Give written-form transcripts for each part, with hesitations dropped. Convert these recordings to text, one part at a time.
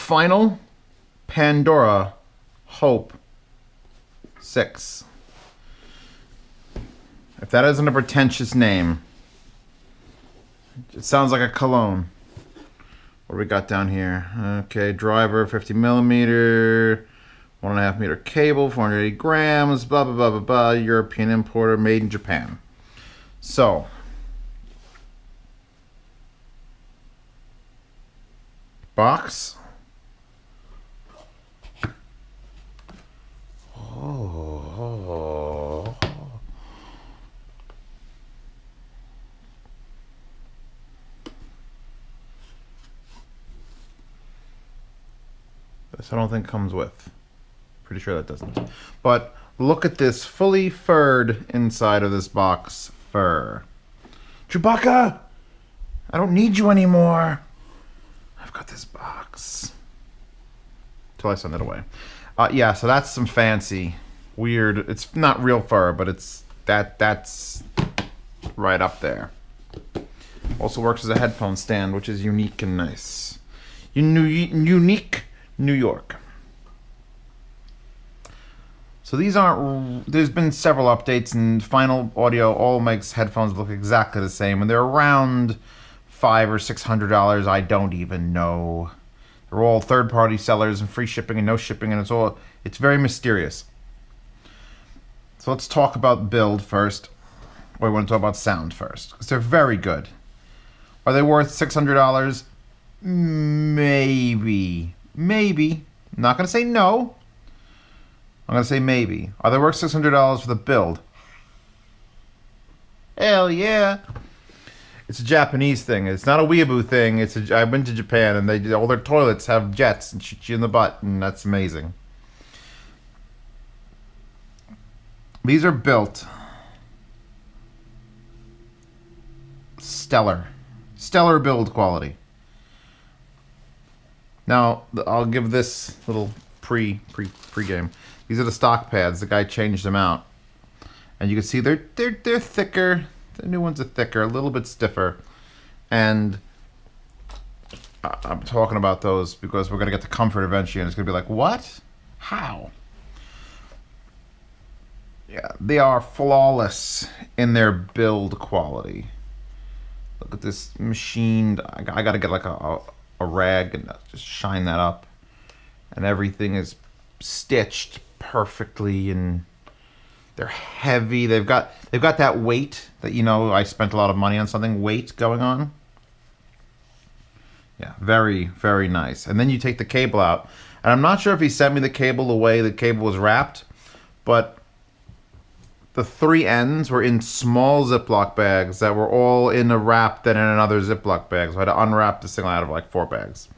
Final Pandora Hope 6. If that isn't a pretentious name, it sounds like a cologne. What do we got down here? Okay, driver, 50 millimeter, 1.5 meter cable, 480 grams, blah, blah, blah, blah, blah. European importer, made in Japan. So, box. Oh. This I don't think comes with. Pretty sure that doesn't. But look at this fully furred inside of this box. Fur. Chewbacca! I don't need you anymore. I've got this box. Till I send it away. Yeah, so that's some fancy, weird. It's not real fur, but it's that's right up there. Also works as a headphone stand, which is unique and nice. Unique New York. So these aren't. There's been several updates, and Final Audio all makes headphones look exactly the same, and they're around $500 or $600. I don't even know. They're all third-party sellers and free shipping and no shipping, and it's very mysterious. So let's talk about build first. Or we want to talk about sound first, because they're very good. Are they worth $600? Maybe. Maybe. I'm not going to say no. I'm going to say maybe. Are they worth $600 for the build? Hell yeah. It's a Japanese thing. It's not a weeaboo thing. I went to Japan, and all their toilets have jets and shoot you in the butt, and that's amazing. These are built stellar build quality. Now I'll give this little pre-game. These are the stock pads. The guy changed them out, and you can see they're thicker. The new ones are thicker, a little bit stiffer, and I'm talking about those because we're gonna get to comfort eventually, and it's gonna be like, what? How? Yeah, they are flawless in their build quality. Look at this machined. I gotta get like a rag and just shine that up, and everything is stitched perfectly, and they're heavy. They've got that weight that, you know, I spent a lot of money on something, weight going on. Yeah, very, very nice. And then you take the cable out, and I'm not sure if he sent me the cable the way the cable was wrapped, but the 3 ends were in small Ziploc bags that were all in a wrap, then in another Ziploc bag. So I had to unwrap this thing out of like 4 bags.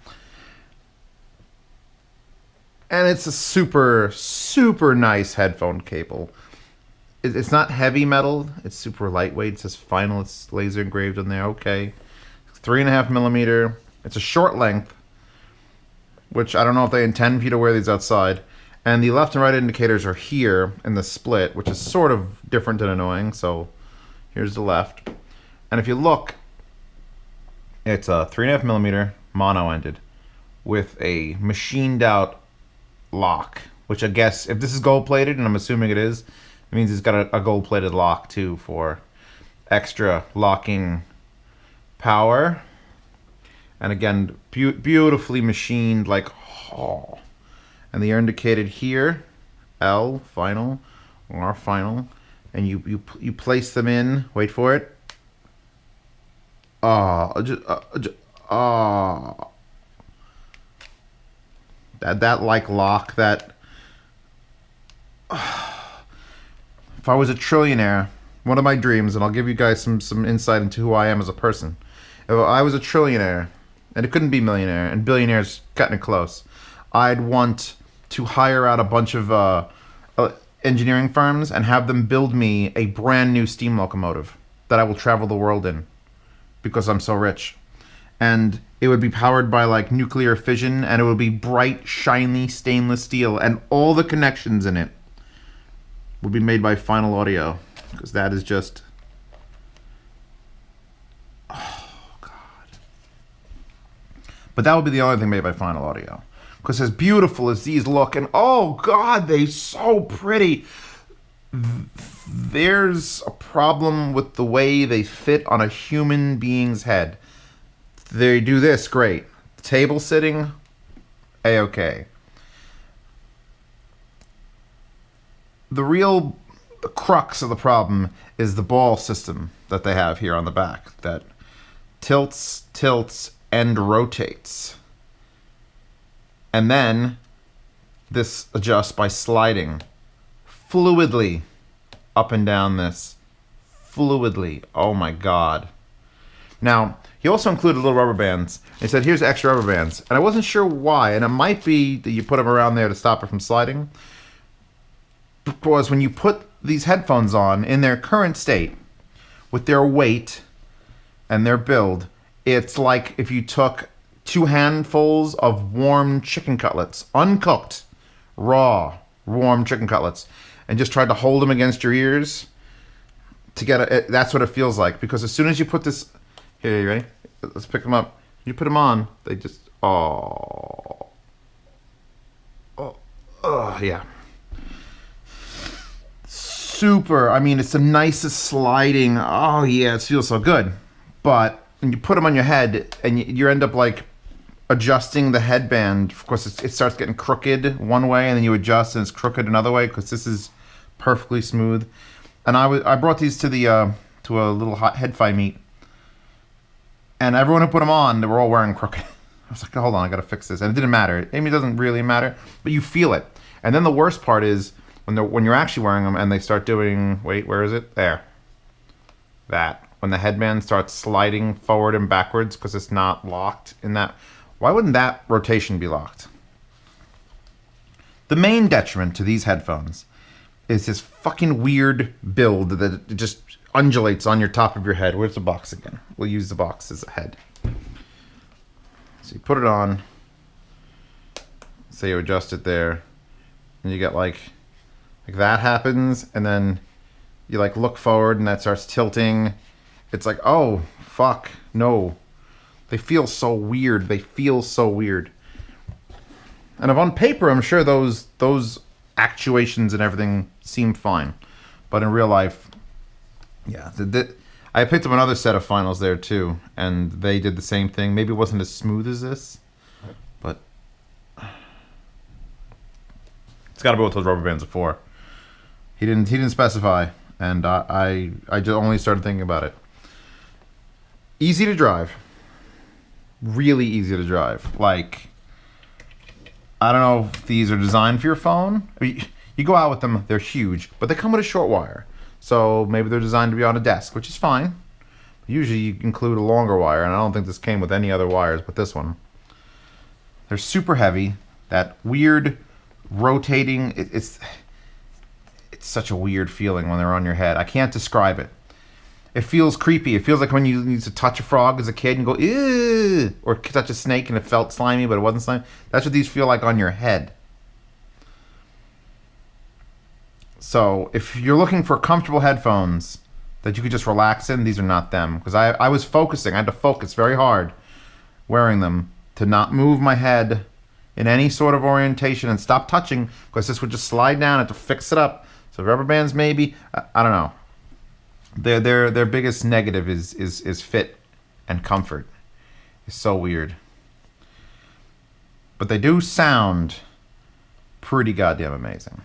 And it's a super, super nice headphone cable. It's not heavy metal. It's super lightweight. It says Final. It's laser engraved on there. Okay. 3.5 millimeter. It's a short length, which I don't know if they intend for you to wear these outside. And the left and right indicators are here in the split, which is sort of different and annoying. So here's the left. And if you look, it's a 3.5 millimeter mono-ended with a machined out lock, which I guess, if this is gold plated, and I'm assuming it is, it means it's got a gold plated lock too for extra locking power. And again, beautifully machined, like, oh. And they are indicated here, L, Final, R, Final. And you place them in, wait for it. That like lock, that... If I was a trillionaire, one of my dreams, and I'll give you guys some insight into who I am as a person. If I was a trillionaire, and it couldn't be millionaire, and billionaire's cutting it close, I'd want to hire out a bunch of engineering firms and have them build me a brand new steam locomotive that I will travel the world in because I'm so rich. And it would be powered by like nuclear fission, and it would be bright, shiny stainless steel, and all the connections in it would be made by Final Audio, because that is just, oh God. But that would be the only thing made by Final Audio. Because as beautiful as these look, and oh god, they so pretty. There's a problem with the way they fit on a human being's head. They do this great. Table sitting, a-okay. The crux of the problem is the ball system that they have here on the back that tilts, and rotates. And then this adjusts by sliding fluidly up and down this. Fluidly. Oh my god. Now, he also included little rubber bands. He said, here's extra rubber bands. And I wasn't sure why, and it might be that you put them around there to stop it from sliding. Because when you put these headphones on in their current state, with their weight and their build, it's like if you took 2 handfuls of warm chicken cutlets, uncooked, raw, warm chicken cutlets, and just tried to hold them against your ears to get it. That's what it feels like. Because as soon as you put this, here, you ready? Let's pick them up. You put them on, they just, yeah. Super. I mean, it's the nicest sliding. Oh yeah, it feels so good. But when you put them on your head, and you end up like adjusting the headband. Of course, it starts getting crooked one way, and then you adjust, and it's crooked another way because this is perfectly smooth. And I brought these to the to a little head-fi meet, and everyone who put them on, they were all wearing crooked. I was like, hold on, I gotta fix this, and it didn't matter. Maybe it doesn't really matter, but you feel it. And then the worst part is when you're actually wearing them and they start doing, wait, where is it? There. That. When the headband starts sliding forward and backwards because it's not locked in that. Why wouldn't that rotation be locked? The main detriment to these headphones is this fucking weird build that it just undulates on your top of your head. Where's the box again? We'll use the box as a head. So you put it on. Say you adjust it there. And you get like that happens, and then you like look forward and that starts tilting. It's like, oh fuck, no. They feel so weird. They feel so weird. And if on paper, I'm sure those actuations and everything seem fine, but in real life, yeah. I picked up another set of finals there too, and they did the same thing. Maybe it wasn't as smooth as this, but it's got to be what those rubber bands are for. He didn't specify, and I just only started thinking about it. Easy to drive. Really easy to drive. Like, I don't know if these are designed for your phone. You go out with them, they're huge, but they come with a short wire. So maybe they're designed to be on a desk, which is fine. Usually you include a longer wire, and I don't think this came with any other wires but this one. They're super heavy. That weird rotating, it's such a weird feeling when they're on your head. I can't describe it. It feels creepy. It feels like when you used to touch a frog as a kid and go, ew, or touch a snake and it felt slimy, but it wasn't slimy. That's what these feel like on your head. So if you're looking for comfortable headphones that you could just relax in, these are not them. Because I was focusing. I had to focus very hard wearing them to not move my head in any sort of orientation and stop touching, because this would just slide down. I had to fix it up. So rubber bands, maybe. I don't know. Their biggest negative is fit and comfort. It's so weird. But they do sound pretty goddamn amazing.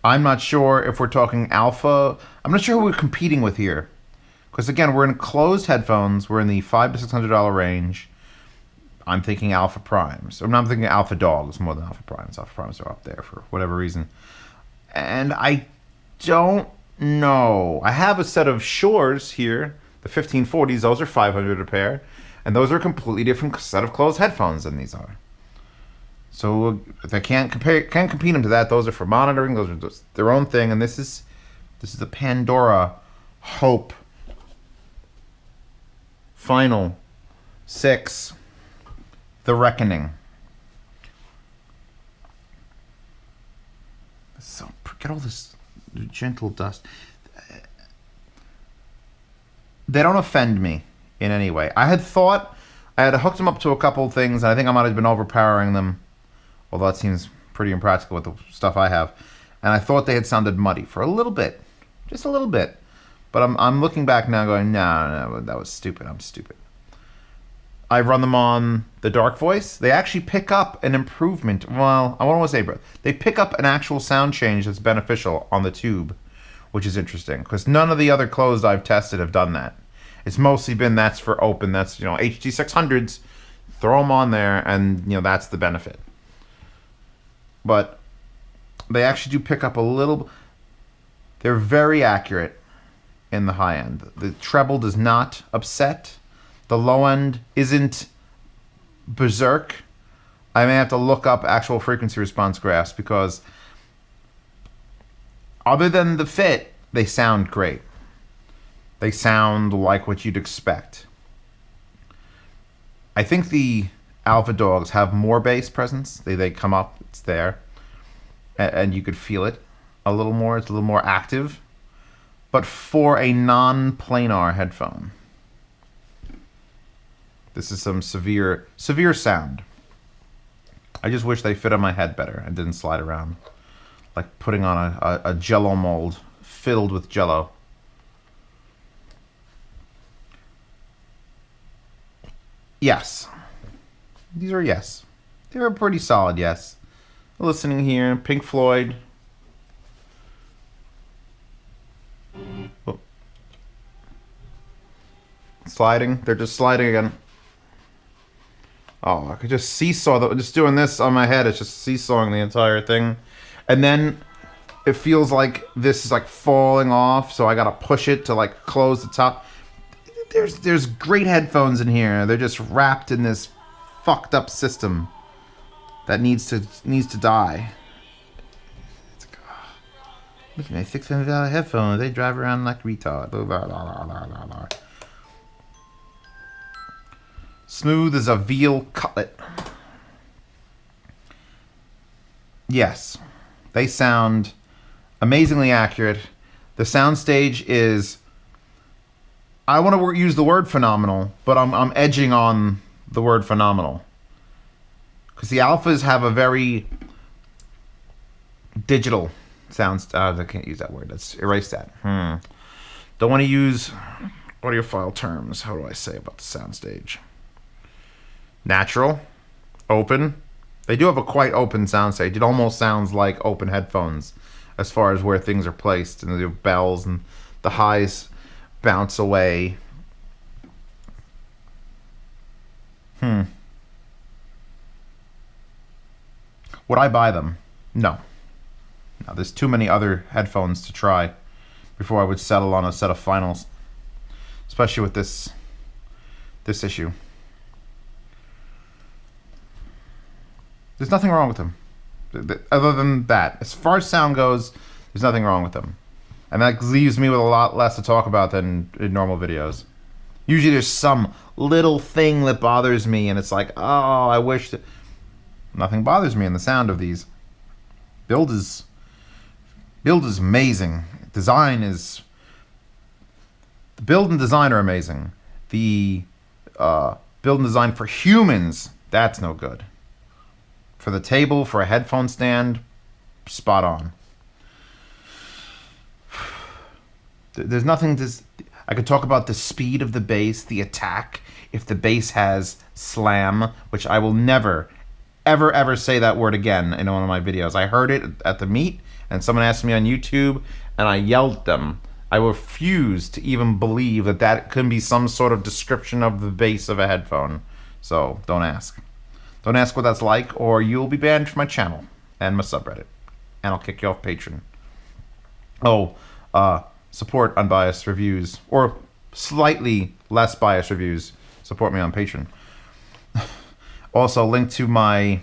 I'm not sure if we're talking alpha. I'm not sure who we're competing with here. Because again, we're in closed headphones. We're in the $500 to $600 range. I'm thinking alpha primes. I'm thinking alpha dogs more than alpha primes. Alpha primes are up there for whatever reason. And I don't know. I have a set of Shores here, the 1540s. Those are $500 a pair, and those are a completely different set of closed headphones than these are. So if I can't compete them to that, those are for monitoring. Those are just their own thing. And this is the Pandora Hope Final 6, The Reckoning. So get all this gentle dust. They don't offend me in any way. I had hooked them up to a couple of things, and I think I might have been overpowering them although that seems pretty impractical with the stuff I have. And I thought they had sounded muddy for a little bit, just a little bit. But I'm looking back now going, no, that was stupid. I'm stupid. I run them on the Dark Voice. They actually pick up an improvement. Well, I want to say, they pick up an actual sound change that's beneficial on the tube, which is interesting because none of the other closed I've tested have done that. It's mostly been that's for open. That's, you know, HD600s. Throw them on there, and you know that's the benefit. But they actually do pick up a little. They're very accurate in the high end. The treble does not upset. The low end isn't berserk. I may have to look up actual frequency response graphs because other than the fit, they sound great. They sound like what you'd expect. I think the Alpha Dogs have more bass presence. They come up, it's there. And you could feel it a little more. It's a little more active. But for a non-planar headphone, this is some severe sound. I just wish they fit on my head better and didn't slide around. Like putting on a Jell-O mold filled with Jell-O. Yes. These are yes. They're a pretty solid yes. Listening here, Pink Floyd. Oh. Sliding. They're just sliding again. Oh, I could just seesaw. Just doing this on my head, it's just seesawing the entire thing. And then it feels like this is like falling off, so I gotta push it to like close the top. There's great headphones in here. They're just wrapped in this fucked up system that needs to die. It's like, oh, look at my $600 headphones. They drive around like retard. Smooth as a veal cutlet. Yes, they sound amazingly accurate. The Soundstage is, I want to use the word phenomenal, but I'm edging on the word phenomenal. Because the Alphas have a very digital sound. I can't use that word. Let's erase that. Don't want to use audiophile terms. How do I say about the Soundstage? Natural. Open. They do have a quite open soundstage. It almost sounds like open headphones as far as where things are placed. And the bells and the highs bounce away. Would I buy them? No. No, there's too many other headphones to try before I would settle on a set of finals. Especially with this issue. There's nothing wrong with them. Other than that, as far as sound goes, there's nothing wrong with them. And that leaves me with a lot less to talk about than in normal videos. Usually there's some little thing that bothers me, and it's like, oh, I wish that... Nothing bothers me in the sound of these. Build is amazing. Design is... The build and design are amazing. The build and design for humans, that's no good. For the table, for a headphone stand, spot on. There's nothing to... I could talk about the speed of the bass, the attack, if the bass has slam, which I will never, ever say that word again in one of my videos. I heard it at the meet, and someone asked me on YouTube, and I yelled at them. I refuse to even believe that that could be some sort of description of the bass of a headphone. So, don't ask. Don't ask what that's like, or you'll be banned from my channel and my subreddit. And I'll kick you off Patreon. Oh, support unbiased reviews, or slightly less biased reviews. Support me on Patreon. Also, link to my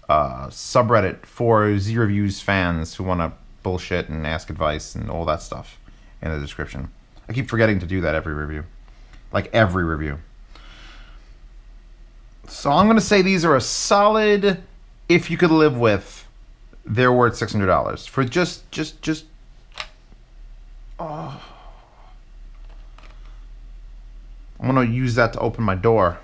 subreddit for Z-Reviews fans who want to bullshit and ask advice and all that stuff in the description. I keep forgetting to do that every review. Like every review. So I'm going to say these are a solid, if you could live with, they're worth $600. For just oh. I'm going to use that to open my door.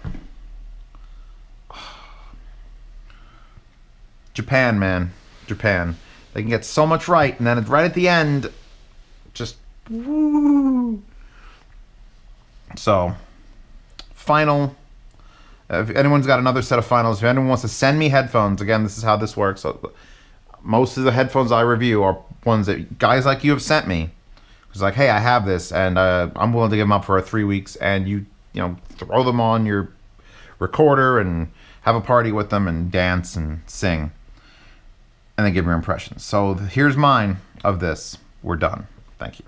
Japan, man. Japan. They can get so much right, and then right at the end, just woo. So, final. If anyone's got another set of finals, if anyone wants to send me headphones, again, this is how this works. So, most of the headphones I review are ones that guys like you have sent me. It's like, hey, I have this, and I'm willing to give them up for 3 weeks, and you know, throw them on your recorder and have a party with them and dance and sing, and then give your impressions. So here's mine of this. We're done. Thank you.